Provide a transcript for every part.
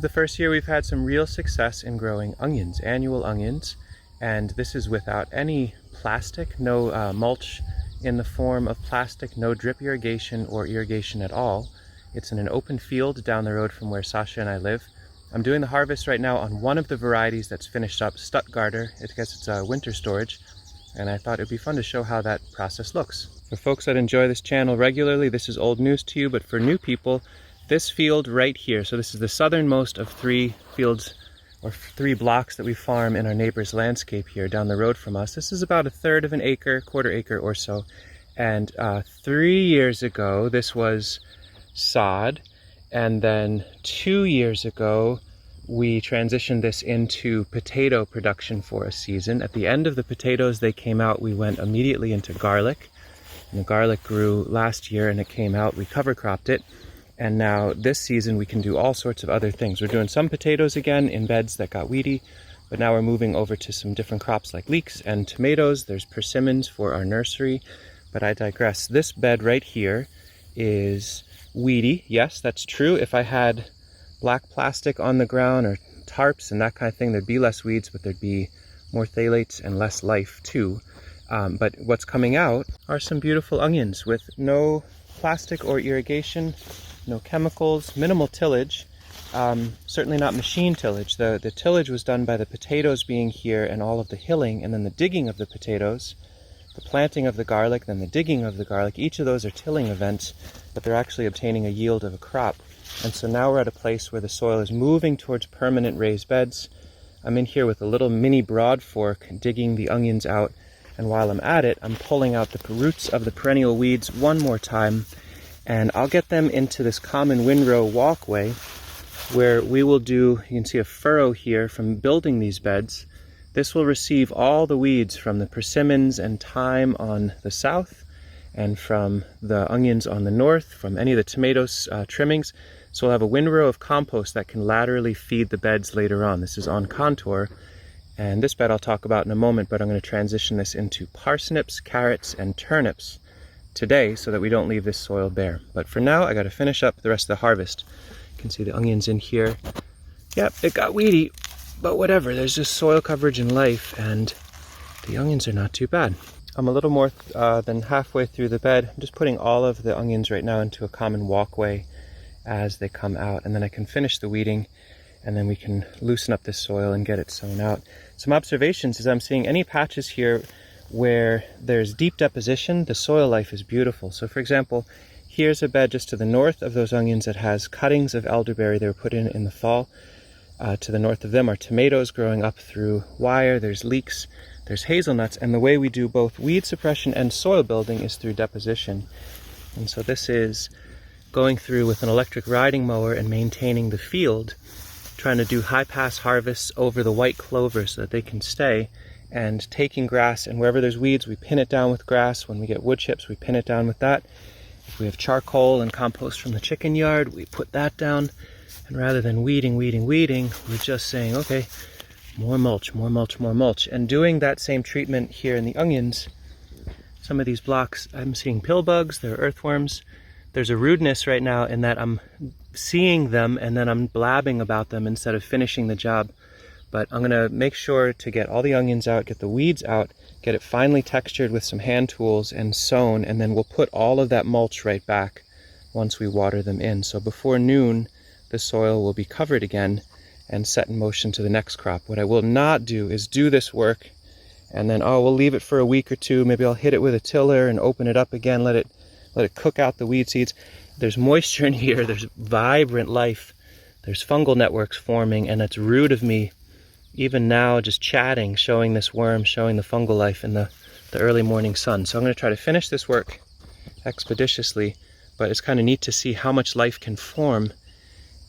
The first year we've had some real success in growing onions, annual onions, and this is without any plastic, no mulch in the form of plastic, no drip irrigation or irrigation at all. It's in an open field down the road from where Sasha and I live. I'm doing the harvest right now on one of the varieties that's finished up, Stuttgarter. I guess it's a winter storage, and I thought it'd be fun to show how that process looks. For folks that enjoy this channel regularly, this is old news to you, but for new people, this field right here, so this is the southernmost of 3 fields or 3 blocks that we farm in our neighbor's landscape here down the road from us. This is about 1/3 of an acre, 1/4 acre or so. And 3 years ago, this was sod. And then 2 years ago, we transitioned this into potato production for a season. At the end of the potatoes, they came out, we went immediately into garlic. And the garlic grew last year and it came out, we cover cropped it. And now this season we can do all sorts of other things. We're doing some potatoes again in beds that got weedy, but now we're moving over to some different crops like leeks and tomatoes. There's persimmons for our nursery, but I digress. This bed right here is weedy. Yes, that's true. If I had black plastic on the ground or tarps and that kind of thing, there'd be less weeds, but there'd be more phthalates and less life too. But what's coming out are some beautiful onions with no plastic or irrigation, no chemicals, minimal tillage, certainly not machine tillage. The tillage was done by the potatoes being here and all of the hilling, and then the digging of the potatoes, the planting of the garlic, then the digging of the garlic. Each of those are tilling events, but they're actually obtaining a yield of a crop. And so now we're at a place where the soil is moving towards permanent raised beds. I'm in here with a little mini broad fork digging the onions out, and while I'm at it, I'm pulling out the roots of the perennial weeds one more time, and I'll get them into this common windrow walkway where we will do, you can see a furrow here from building these beds. This will receive all the weeds from the persimmons and thyme on the south and from the onions on the north, from any of the tomatoes trimmings. So we'll have a windrow of compost that can laterally feed the beds later on. This is on contour, and this bed I'll talk about in a moment, but I'm going to transition this into parsnips, carrots, and turnips today so that we don't leave this soil bare. But for now, I got to finish up the rest of the harvest. You can see the onions in here. Yep, it got weedy, but whatever. There's just soil coverage and life, and the onions are not too bad. I'm a little more than halfway through the bed. I'm just putting all of the onions right now into a common walkway as they come out, and then I can finish the weeding, and then we can loosen up this soil and get it sown out. Some observations is I'm seeing any patches here where there's deep deposition, the soil life is beautiful. So for example, here's a bed just to the north of those onions that has cuttings of elderberry that were put in the fall. To the north of them are tomatoes growing up through wire, there's leeks, there's hazelnuts, and the way we do both weed suppression and soil building is through deposition. And so this is going through with an electric riding mower and maintaining the field, trying to do high pass harvests over the white clover so that they can stay, and taking grass, and wherever there's weeds we pin it down with grass. When we get wood chips we pin it down with that. If we have charcoal and compost from the chicken yard, we put that down, and rather than weeding, we're just saying, okay, more mulch, more mulch, more mulch. And doing that same treatment here in the onions, some of these blocks I'm seeing pill bugs, there are earthworms. There's a rudeness right now in that I'm seeing them and then I'm blabbing about them instead of finishing the job. But I'm going to make sure to get all the onions out, get the weeds out, get it finely textured with some hand tools and sown, and then we'll put all of that mulch right back once we water them in. So before noon, the soil will be covered again and set in motion to the next crop. What I will not do is do this work and then, we'll leave it for a week or two. Maybe I'll hit it with a tiller and open it up again, let it cook out the weed seeds. There's moisture in here, there's vibrant life, there's fungal networks forming, and it's rude of me even now just chatting, showing this worm, showing the fungal life in the early morning sun. So I'm going to try to finish this work expeditiously, but it's kind of neat to see how much life can form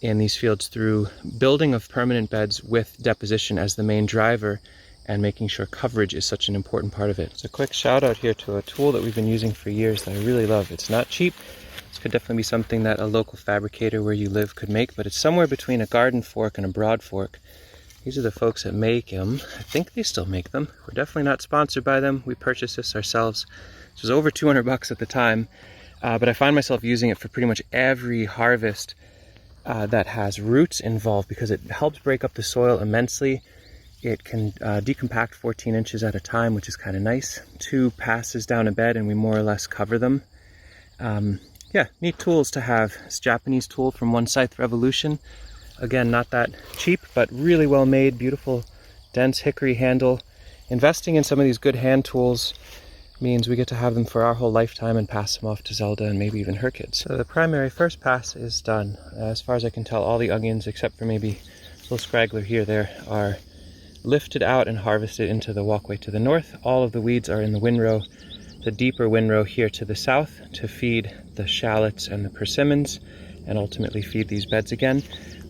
in these fields through building of permanent beds with deposition as the main driver, and making sure coverage is such an important part of it. It's a quick shout out here to a tool that we've been using for years that I really love. It's not cheap. This could definitely be something that a local fabricator where you live could make, but it's somewhere between a garden fork and a broad fork. These are the folks that make them. I think they still make them. We're definitely not sponsored by them. We purchased this ourselves. This was over 200 bucks at the time, but I find myself using it for pretty much every harvest that has roots involved because it helps break up the soil immensely. It can decompact 14 inches at a time, which is kind of nice. 2 passes down a bed and we more or less cover them. Yeah, neat tools to have. This Japanese tool from One Scythe Revolution. Again, not that cheap, but really well made, beautiful, dense hickory handle. Investing in some of these good hand tools means we get to have them for our whole lifetime and pass them off to Zelda and maybe even her kids. So the primary first pass is done. As far as I can tell, all the onions, except for maybe a little scraggler here, there, are lifted out and harvested into the walkway to the north. All of the weeds are in the windrow, the deeper windrow here to the south, to feed the shallots and the persimmons and ultimately feed these beds again.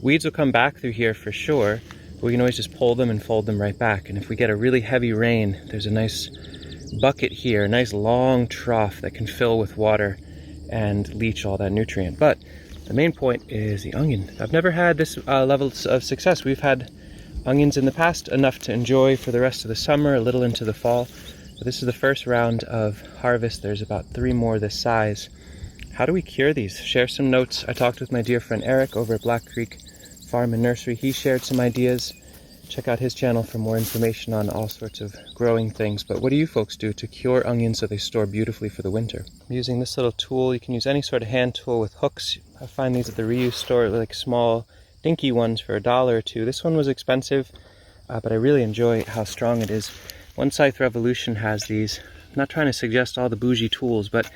Weeds will come back through here for sure, but we can always just pull them and fold them right back. And if we get a really heavy rain, there's a nice bucket here, a nice long trough that can fill with water and leach all that nutrient. But the main point is the onion. I've never had this level of success. We've had onions in the past, enough to enjoy for the rest of the summer, a little into the fall. But this is the first round of harvest. There's about 3 more this size. How do we cure these? Share some notes. I talked with my dear friend Eric over at Black Creek Farm and Nursery. He shared some ideas. Check out his channel for more information on all sorts of growing things. But what do you folks do to cure onions so they store beautifully for the winter? I'm using this little tool. You can use any sort of hand tool with hooks. I find these at the reuse store, like small dinky ones for $1 or $2. This one was expensive, but I really enjoy how strong it is. One Scythe Revolution has these. I'm not trying to suggest all the bougie tools, but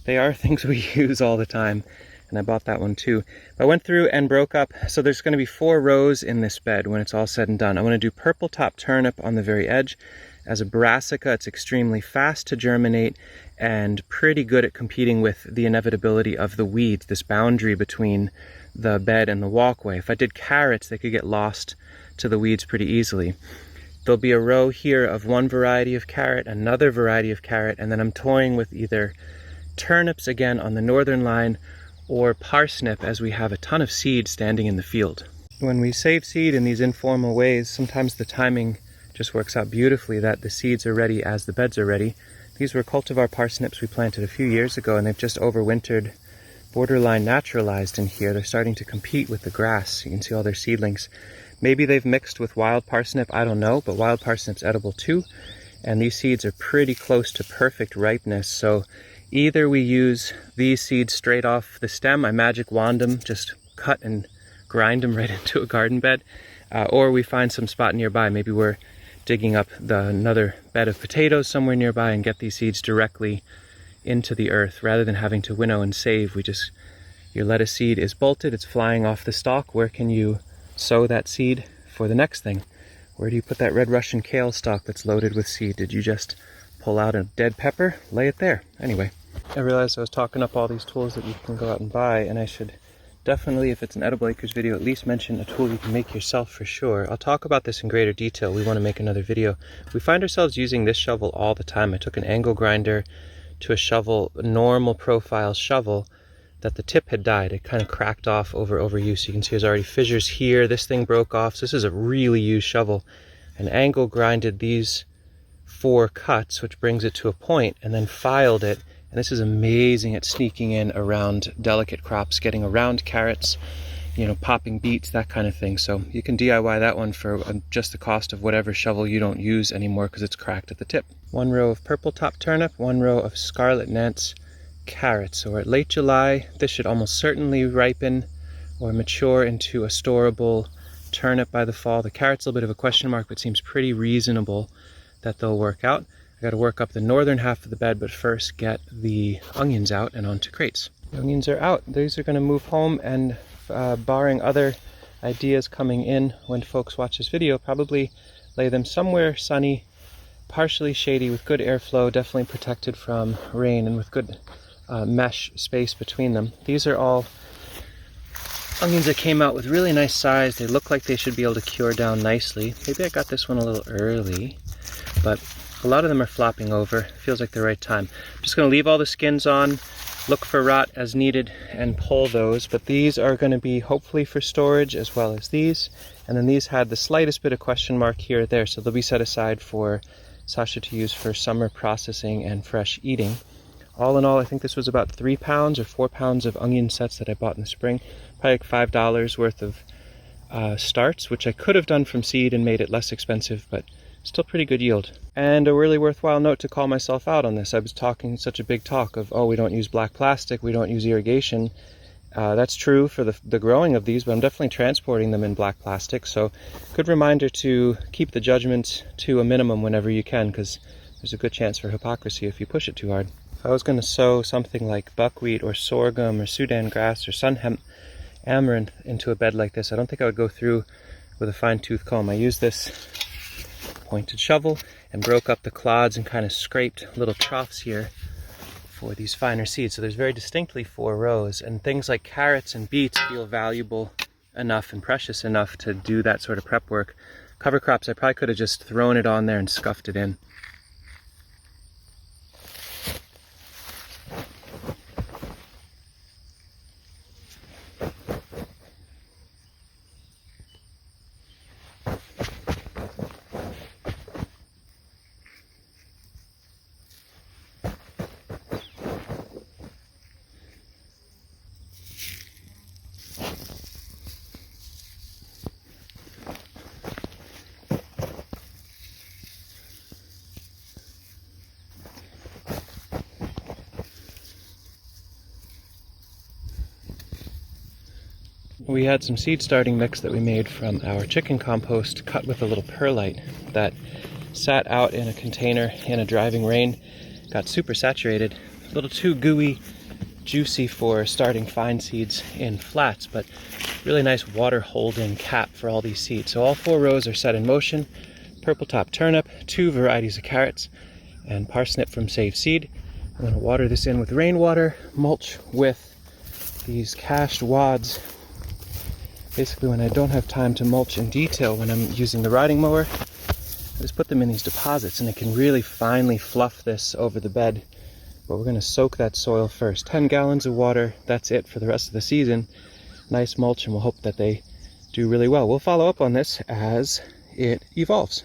they are things we use all the time. And I bought that one too. I went through and broke up, so there's going to be 4 rows in this bed when it's all said and done. I want to do purple top turnip on the very edge. As a brassica, it's extremely fast to germinate and pretty good at competing with the inevitability of the weeds, this boundary between the bed and the walkway. If I did carrots, they could get lost to the weeds pretty easily. There'll be a row here of one variety of carrot, another variety of carrot, and then I'm toying with either turnips again on the northern line or parsnip, as we have a ton of seed standing in the field. When we save seed in these informal ways, sometimes the timing just works out beautifully that the seeds are ready as the beds are ready. These were cultivar parsnips we planted a few years ago, and they've just overwintered, borderline naturalized in here. They're starting to compete with the grass. You can see all their seedlings. Maybe they've mixed with wild parsnip, I don't know, but wild parsnip's edible too. And these seeds are pretty close to perfect ripeness, so either we use these seeds straight off the stem, I magic wand them, just cut and grind them right into a garden bed, or we find some spot nearby. Maybe we're digging up another bed of potatoes somewhere nearby and get these seeds directly into the earth rather than having to winnow and save. Your lettuce seed is bolted, it's flying off the stalk. Where can you sow that seed for the next thing? Where do you put that red Russian kale stalk that's loaded with seed? Did you just pull out a dead pepper? Lay it there. Anyway. I realized I was talking up all these tools that you can go out and buy, and I should definitely, if it's an Edible Acres video, at least mention a tool you can make yourself for sure. I'll talk about this in greater detail. We want to make another video. We find ourselves using this shovel all the time. I took an angle grinder to a shovel, a normal profile shovel, that the tip had died. It kind of cracked off over overuse. You can see there's already fissures here. This thing broke off. So this is a really used shovel. And angle grinded these 4 cuts, which brings it to a point, and then filed it. And this is amazing at sneaking in around delicate crops, getting around carrots, popping beets, that kind of thing. So you can DIY that one for just the cost of whatever shovel you don't use anymore because it's cracked at the tip. 1 row of purple top turnip, 1 row of scarlet Nance carrots. So we're at late July. This should almost certainly ripen or mature into a storable turnip by the fall. The carrot's a little bit of a question mark, but it seems pretty reasonable that they'll work out. I got to work up the northern half of the bed, but first get the onions out and onto crates. The onions are out. These are going to move home, and barring other ideas coming in when folks watch this video, probably lay them somewhere sunny, partially shady with good airflow, definitely protected from rain and with good mesh space between them. These are all onions that came out with really nice size. They look like they should be able to cure down nicely. Maybe I got this one a little early, but a lot of them are flopping over. Feels like the right time. I'm just going to leave all the skins on, look for rot as needed, and pull those. But these are going to be hopefully for storage, as well as these. And then these had the slightest bit of question mark here or there, so they'll be set aside for Sasha to use for summer processing and fresh eating. All in all, I think this was about 3 pounds or 4 pounds of onion sets that I bought in the spring. probably like $5 worth of starts, which I could have done from seed and made it less expensive, but still pretty good yield. And a really worthwhile note to call myself out on this. I was talking such a big talk of, oh, we don't use black plastic, we don't use irrigation. That's true for the growing of these, but I'm definitely transporting them in black plastic. So good reminder to keep the judgment to a minimum whenever you can, because there's a good chance for hypocrisy if you push it too hard. If I was going to sow something like buckwheat or sorghum or Sudan grass or sun hemp amaranth into a bed like this, I don't think I would go through with a fine-tooth comb. I used this pointed shovel and broke up the clods and kind of scraped little troughs here for these finer seeds. So there's very distinctly 4 rows, and things like carrots and beets feel valuable enough and precious enough to do that sort of prep work. Cover crops, I probably could have just thrown it on there and scuffed it in. We had some seed starting mix that we made from our chicken compost cut with a little perlite that sat out in a container in a driving rain, got super saturated, a little too gooey, juicy for starting fine seeds in flats, but really nice water holding cap for all these seeds. So all 4 rows are set in motion. Purple top turnip, 2 varieties of carrots, and parsnip from Save Seed. I'm going to water this in with rainwater, mulch with these cached wads. Basically, when I don't have time to mulch in detail when I'm using the riding mower, I just put them in these deposits, and it can really finely fluff this over the bed. But we're going to soak that soil first. 10 gallons of water, that's it for the rest of the season. Nice mulch, and we'll hope that they do really well. We'll follow up on this as it evolves.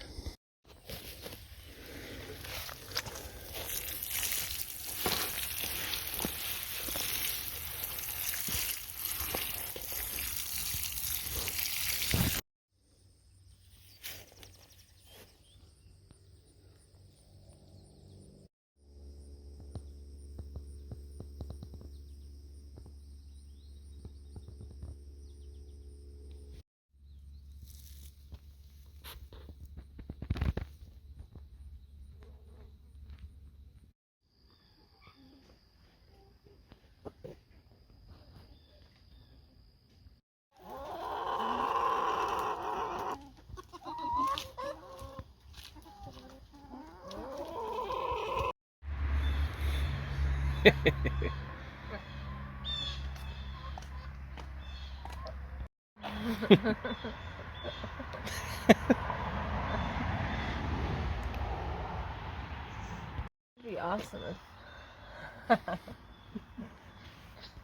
It'd be awesome if